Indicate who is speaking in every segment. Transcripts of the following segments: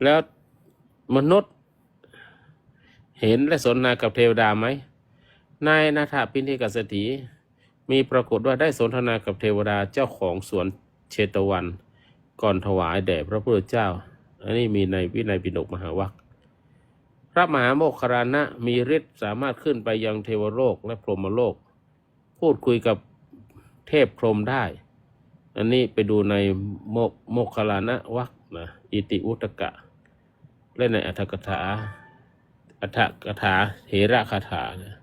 Speaker 1: แล้วมนุษย์เห็นและสนทนากับเทวดาไหมนายนาถปิณฑิกเศรษฐีมีปรากฏว่าได้สนทนากับเทวดาเจ้าของสวนเชตวันก่อนถวายแด่พระพุทธเจ้าอันนี้มีในวินัยปิฎกมหาวรรคพระมหาโมคคัลลานะมีฤทธิ์สามารถขึ้นไปยังเทวโลกและพรหมโลกพูดคุยกับเทพพรหมได้อันนี้ไปดูในโมคคัลลานะวรรคนะอิติอุตกะและในอัตถกถาเถระคาถานะ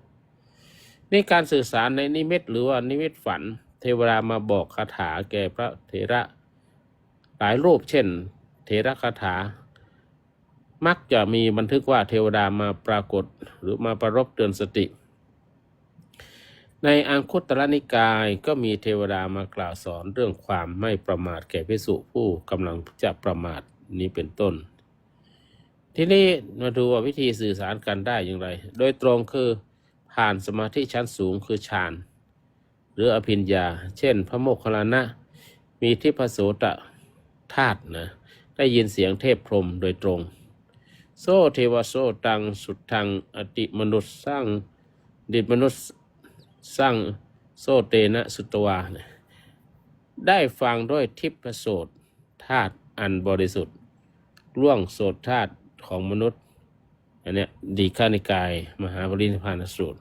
Speaker 1: นี่การสื่อสารในนิมิตหรือว่านิมิตฝันเทวดามาบอกคาถาแก่พระเถระหลายรูปเช่นเถระคาถามักจะมีบันทึกว่าเทวดามาปรากฏหรือมาประรบเตือนสติในอังคุตรนิกายก็มีเทวดามากล่าวสอนเรื่องความไม่ประมาทแก่ภิกษุผู้กำลังจะประมาทนี้เป็นต้นทีนี้มาดูว่าวิธีสื่อสารกันได้อย่างไรโดยตรงคือผ่านสมาธิชั้นสูงคือฌานหรืออภิญญาเช่นพระโมคคัลลานะมีทิพโสตธาตุนะได้ยินเสียงเทพพรหมโดยตรงโซเทวโสตังสุดทังอติมนุษย์สร้างดิตมนุษย์สร้างโซเตนะสุตวานะได้ฟังด้วยทิพโสตธาตุอันบริสุทธิ์ล่วงโสตธาตุของมนุษย์อันนี้ดีฆานิกายมหาปรินิพพานสูตร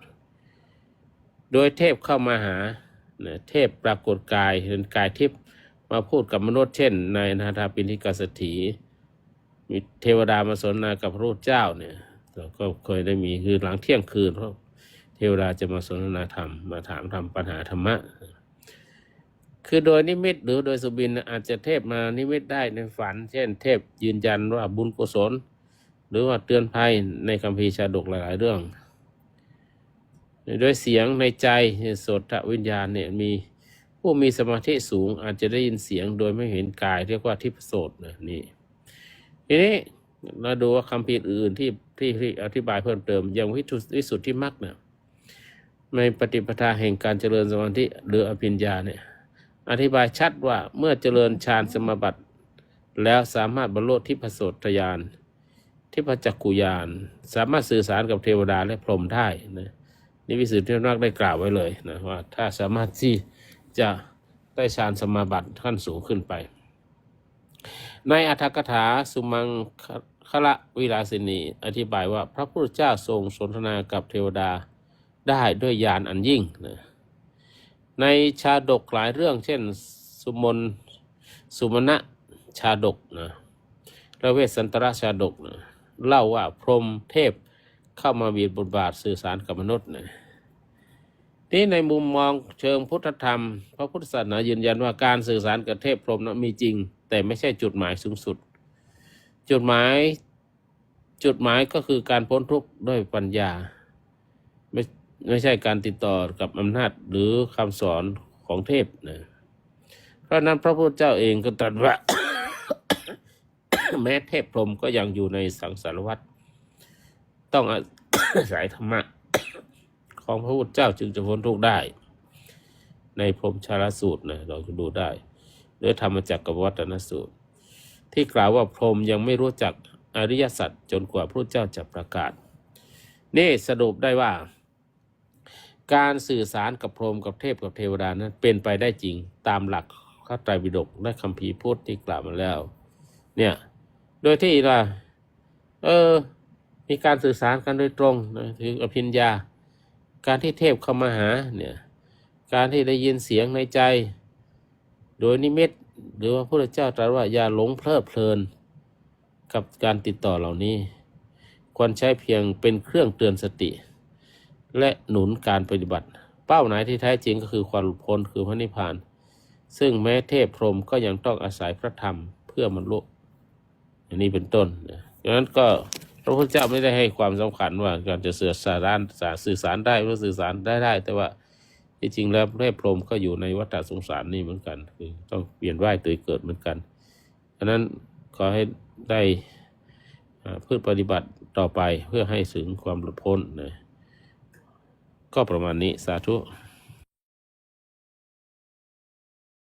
Speaker 1: โดยเทพเข้ามาหาเทพปรากฏกายเป็นกายทิพย์มาพูดกับมนุษย์เช่นนายนาถปิณฑิกเศรษฐีมีเทวดามาสนทนากับพระพุทธเจ้าเนี่ยเราก็เคยได้มีคือหลังเที่ยงคืนเพราะเทวดาจะมาสนทนาธรรมมาถามปัญหาธรรมะคือโดยนิมิตหรือโดยสุบินอาจจะเทพมานิมิตได้ในฝันเช่นเทพยืนยันว่าบุญกุศลหรือว่าเตือนภัยในคัมภีร์ชาดกหลายๆเรื่องโดยเสียงในใจโสตวิญญาณเนี่ยมีผู้มีสมาธิสูงอาจจะได้ยินเสียงโดยไม่เห็นกายเรียกว่าทิพโสตนะนี่ทีนี้เราดูว่าคัมภีร์อื่นที่อธิบายเพิ่มเติมอย่างวิสุทธิมรรคเนี่ยในปฏิปทาแห่งการเจริญสมาธิหรืออภิญญาเนี่ยอธิบายชัดว่าเมื่อเจริญฌานสมาบัติแล้วสามารถบรรลุทิพโสตญาณทิพจักขุญาณสามารถสื่อสารกับเทวดาและพรหมได้นะนี่วิสุทธิมรรคได้กล่าวไว้เลยนะว่าถ้าสามารถที่จะได้ฌานสมาบัติขั้นสูงขึ้นไปในอัตถกถาสุมังคละวิลาสินีอธิบายว่าพระพุทธเจ้าทรงสนทนากับเทวดาได้ด้วยญาณอันยิ่งนะในชาดกหลายเรื่องเช่นสุมนะชาดกนะและเวสสันตรชาดกนะเล่าว่าพรหมเทพเข้ามามีบทบาทสื่อสารกับมนุษย์นะนี่ในมุมมองเชิงพุทธธรรมพระพุทธศาสนายืนยันว่าการสื่อสารกับเทพพรหมนั้นมีจริงแต่ไม่ใช่จุดหมายสูงสุดจุดหมายก็คือการพ้นทุกข์ด้วยปัญญาไม่ใช่การติดต่อกับอำนาจหรือคำสอนของเทพนะเพราะนั้นพระพุทธเจ้าเองก็ตรัสว่า แม้เทพพรหมก็ยังอยู่ในสังสารวัฏต้องอาศัยธรรมะของพระพุทธเจ้าจึงจะพ้นทุกข์ได้ในพรหมชาลสูตรนะเราจะดูได้หรือธรรมจักรวัฏนสูตรที่กล่าวว่าพรหมยังไม่รู้จักอริยสัจจนกว่าพระพุทธเจ้าจะประกาศนี่สรุปได้ว่าการสื่อสารกับพรหมกับเทพกับเทวดานั้นเป็นไปได้จริงตามหลักพระไตรปิฎกและคัมภีร์พุทธที่กล่าวมาแล้วเนี่ยโดยที่ว่ามีการสื่อสารกันโดยตรงนะถึงอภิญญาการที่เทพเข้ามาหาเนี่ยการที่ได้ยินเสียงในใจโดยนิมิตหรือว่าพระพุทธเจ้าตรัสว่าอย่าหลงเพลิดเพลินกับการติดต่อเหล่านี้ควรใช้เพียงเป็นเครื่องเตือนสติและหนุนการปฏิบัติเป้าหมายที่แท้จริงก็คือความหลุดพ้นคือพระนิพพานซึ่งแม้เทพพรหมก็ยังต้องอาศัยพระธรรมเพื่อบรรลุอย่างนี้เป็นต้นดังนั้นก็พระพุทธเจ้าไม่ได้ให้ความสำคัญว่าการจะสื่อสารได้หรือสื่อสารได้แต่ว่าที่จริงแล้วเทพพรหมก็อยู่ในวัฏสงสารนี่เหมือนกันคือต้องเปลี่ยนว่ายตายเกิดเหมือนกันดังนั้นขอให้ได้พืชปฏิบัติต่อไปเพื่อให้ถึงความหลุดพ้นนะก็ประมาณนี้สาธุ